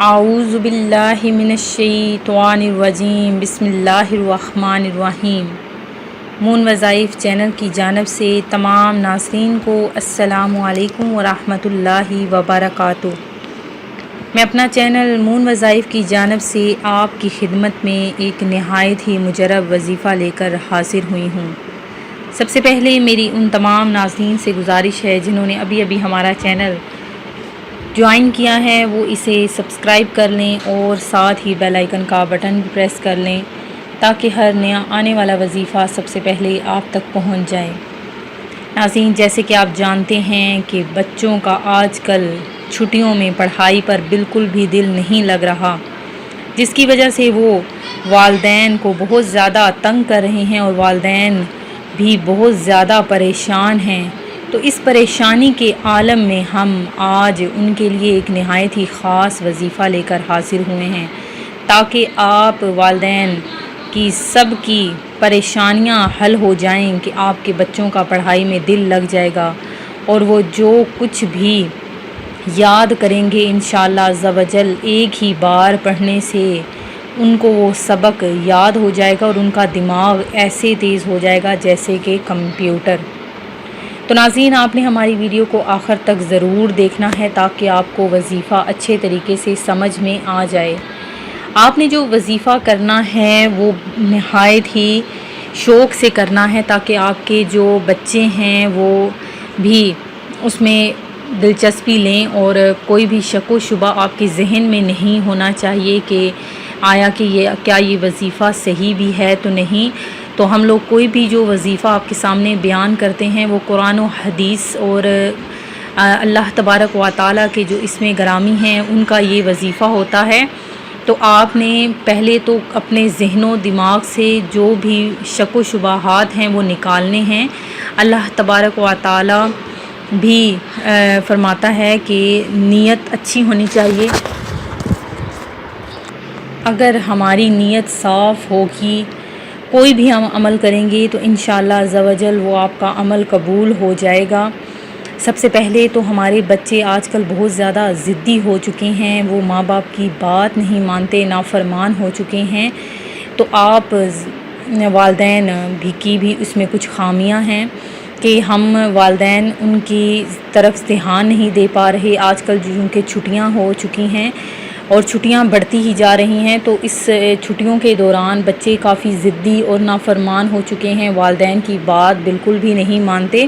اعوذ باللہ من الشیطان الرجیم بسم اللہ الرحمن الرحیم۔ مون وظائف چینل کی جانب سے تمام ناظرین کو السلام علیکم ورحمۃ اللہ وبرکاتہ۔ میں اپنا چینل مون وظائف کی جانب سے آپ کی خدمت میں ایک نہایت ہی مجرب وظیفہ لے کر حاضر ہوئی ہوں۔ سب سے پہلے میری ان تمام ناظرین سے گزارش ہے جنہوں نے ابھی ہمارا چینل جوائن کیا ہے وہ اسے سبسکرائب کر لیں اور ساتھ ہی بیل آئیکن کا بٹن بھی پریس کر لیں تاکہ ہر نیا آنے والا وظیفہ سب سے پہلے آپ تک پہنچ جائے۔ ناظرین، جیسے کہ آپ جانتے ہیں کہ بچوں کا آج کل چھٹیوں میں پڑھائی پر بالکل بھی دل نہیں لگ رہا، جس کی وجہ سے وہ والدین کو بہت زیادہ تنگ کر رہے ہیں اور والدین بھی بہت زیادہ پریشان ہیں۔ تو اس پریشانی کے عالم میں ہم آج ان کے لیے ایک نہایت ہی خاص وظیفہ لے کر حاضر ہوئے ہیں تاکہ آپ والدین کی سب کی پریشانیاں حل ہو جائیں کہ آپ کے بچوں کا پڑھائی میں دل لگ جائے گا اور وہ جو کچھ بھی یاد کریں گے انشاءاللہ عز و جل ایک ہی بار پڑھنے سے ان کو وہ سبق یاد ہو جائے گا اور ان کا دماغ ایسے تیز ہو جائے گا جیسے کہ کمپیوٹر۔ تو ناظرین، آپ نے ہماری ویڈیو کو آخر تک ضرور دیکھنا ہے تاکہ آپ کو وظیفہ اچھے طریقے سے سمجھ میں آ جائے۔ آپ نے جو وظیفہ کرنا ہے وہ نہایت ہی شوق سے کرنا ہے تاکہ آپ کے جو بچے ہیں وہ بھی اس میں دلچسپی لیں اور کوئی بھی شک و شبہ آپ کے ذہن میں نہیں ہونا چاہیے کہ آیا کہ کیا یہ وظیفہ صحیح بھی ہے تو نہیں۔ تو ہم لوگ کوئی بھی جو وظیفہ آپ کے سامنے بیان کرتے ہیں وہ قرآن و حدیث اور اللہ تبارک و تعالیٰ کے جو اسم گرامی ہیں ان کا یہ وظیفہ ہوتا ہے۔ تو آپ نے پہلے تو اپنے ذہن و دماغ سے جو بھی شک و شبہات ہیں وہ نکالنے ہیں۔ اللہ تبارک و تعالیٰ بھی فرماتا ہے کہ نیت اچھی ہونی چاہیے۔ اگر ہماری نیت صاف ہوگی، کوئی بھی ہم عمل کریں گے تو انشاءاللہ عز و جل وہ آپ کا عمل قبول ہو جائے گا۔ سب سے پہلے تو ہمارے بچے آج کل بہت زیادہ ضدی ہو چکے ہیں، وہ ماں باپ کی بات نہیں مانتے، نافرمان ہو چکے ہیں۔ تو آپ والدین کی بھی اس میں کچھ خامیاں ہیں کہ ہم والدین ان کی طرف دھیان نہیں دے پا رہے۔ آج کل جن کے چھٹیاں ہو چکی ہیں اور چھٹیاں بڑھتی ہی جا رہی ہیں، تو اس چھٹیوں کے دوران بچے کافی ضدی اور نافرمان ہو چکے ہیں، والدین کی بات بالکل بھی نہیں مانتے۔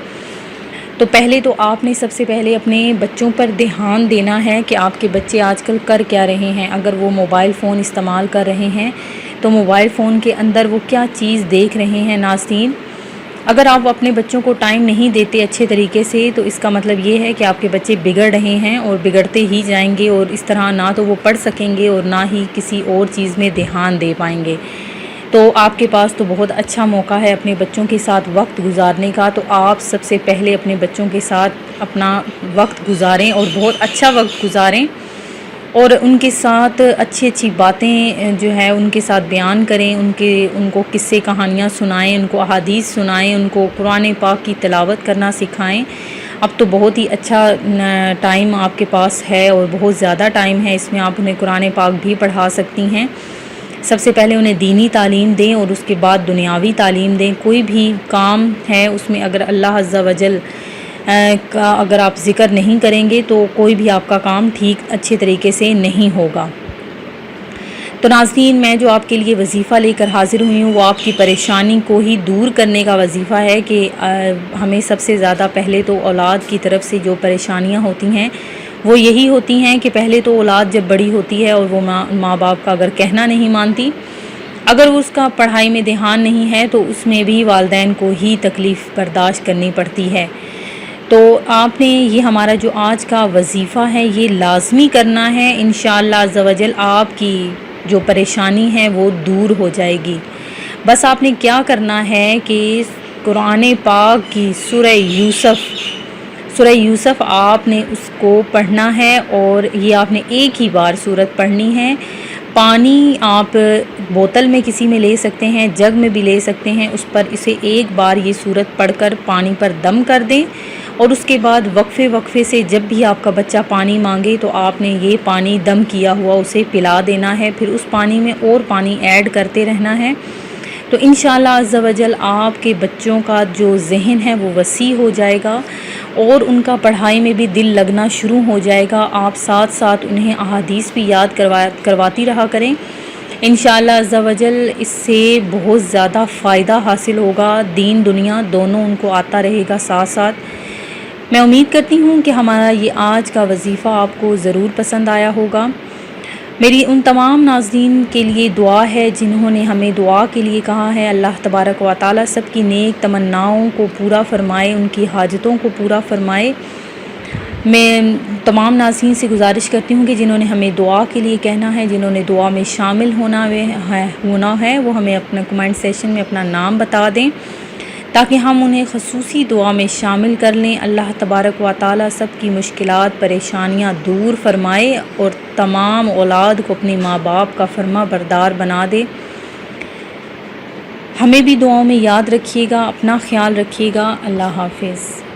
تو پہلے تو آپ نے سب سے پہلے اپنے بچوں پر دھیان دینا ہے کہ آپ کے بچے آج کل کر کیا رہے ہیں۔ اگر وہ موبائل فون استعمال کر رہے ہیں تو موبائل فون کے اندر وہ کیا چیز دیکھ رہے ہیں۔ ناظرین، اگر آپ اپنے بچوں کو ٹائم نہیں دیتے اچھے طریقے سے تو اس کا مطلب یہ ہے کہ آپ کے بچے بگڑ رہے ہیں اور بگڑتے ہی جائیں گے، اور اس طرح نہ تو وہ پڑھ سکیں گے اور نہ ہی کسی اور چیز میں دھیان دے پائیں گے۔ تو آپ کے پاس تو بہت اچھا موقع ہے اپنے بچوں کے ساتھ وقت گزارنے کا۔ تو آپ سب سے پہلے اپنے بچوں کے ساتھ اپنا وقت گزاریں اور بہت اچھا وقت گزاریں اور ان کے ساتھ اچھی باتیں جو ہے ان کے ساتھ بیان کریں، ان کو قصے کہانیاں سنائیں، ان کو احادیث سنائیں، ان کو قرآن پاک کی تلاوت کرنا سکھائیں۔ اب تو بہت ہی اچھا ٹائم آپ کے پاس ہے اور بہت زیادہ ٹائم ہے، اس میں آپ انہیں قرآن پاک بھی پڑھا سکتی ہیں۔ سب سے پہلے انہیں دینی تعلیم دیں اور اس کے بعد دنیاوی تعلیم دیں۔ کوئی بھی کام ہے اس میں اگر اللہ عز و جل کا اگر آپ ذکر نہیں کریں گے تو کوئی بھی آپ کا کام ٹھیک اچھے طریقے سے نہیں ہوگا۔ تو ناظرین، میں جو آپ کے لیے وظیفہ لے کر حاضر ہوئی ہوں وہ آپ کی پریشانی کو ہی دور کرنے کا وظیفہ ہے کہ ہمیں سب سے زیادہ پہلے تو اولاد کی طرف سے جو پریشانیاں ہوتی ہیں وہ یہی ہوتی ہیں کہ پہلے تو اولاد جب بڑی ہوتی ہے اور وہ ماں باپ کا اگر کہنا نہیں مانتی، اگر اس کا پڑھائی میں دھیان نہیں ہے تو اس میں بھی والدین کو ہی تکلیف برداشت کرنی پڑتی ہے۔ تو آپ نے یہ ہمارا جو آج کا وظیفہ ہے یہ لازمی کرنا ہے، انشاءاللہ عز و جل آپ کی جو پریشانی ہے وہ دور ہو جائے گی۔ بس آپ نے کیا کرنا ہے کہ قرآن پاک کی سورہ یوسف آپ نے اس کو پڑھنا ہے اور یہ آپ نے ایک ہی بار سورت پڑھنی ہے۔ پانی آپ بوتل میں کسی میں لے سکتے ہیں، جگ میں بھی لے سکتے ہیں، اس پر اسے ایک بار یہ سورت پڑھ کر پانی پر دم کر دیں، اور اس کے بعد وقفے سے جب بھی آپ کا بچہ پانی مانگے تو آپ نے یہ پانی دم کیا ہوا اسے پلا دینا ہے، پھر اس پانی میں اور پانی ایڈ کرتے رہنا ہے۔ تو انشاءاللہ عز و جل آپ کے بچوں کا جو ذہن ہے وہ وسیع ہو جائے گا اور ان کا پڑھائی میں بھی دل لگنا شروع ہو جائے گا۔ آپ ساتھ ساتھ انہیں احادیث بھی یاد کرواتی رہا کریں۔ انشاءاللہ عز و جل اس سے بہت زیادہ فائدہ حاصل ہوگا، دین دنیا دونوں ان کو آتا رہے گا ساتھ ساتھ۔ میں امید کرتی ہوں کہ ہمارا یہ آج کا وظیفہ آپ کو ضرور پسند آیا ہوگا۔ میری ان تمام ناظرین کے لیے دعا ہے جنہوں نے ہمیں دعا کے لیے کہا ہے، اللہ تبارک و تعالی سب کی نیک تمناؤں کو پورا فرمائے، ان کی حاجتوں کو پورا فرمائے۔ میں تمام ناظرین سے گزارش کرتی ہوں کہ جنہوں نے ہمیں دعا کے لیے کہنا ہے، جنہوں نے دعا میں شامل ہونا ہے وہ ہمیں اپنا کمنٹ سیکشن میں اپنا نام بتا دیں تاکہ ہم انہیں خصوصی دعا میں شامل کر لیں۔ اللہ تبارک و تعالی سب کی مشکلات پریشانیاں دور فرمائے اور تمام اولاد کو اپنے ماں باپ کا فرما بردار بنا دے۔ ہمیں بھی دعاؤں میں یاد رکھیے گا، اپنا خیال رکھیے گا۔ اللہ حافظ۔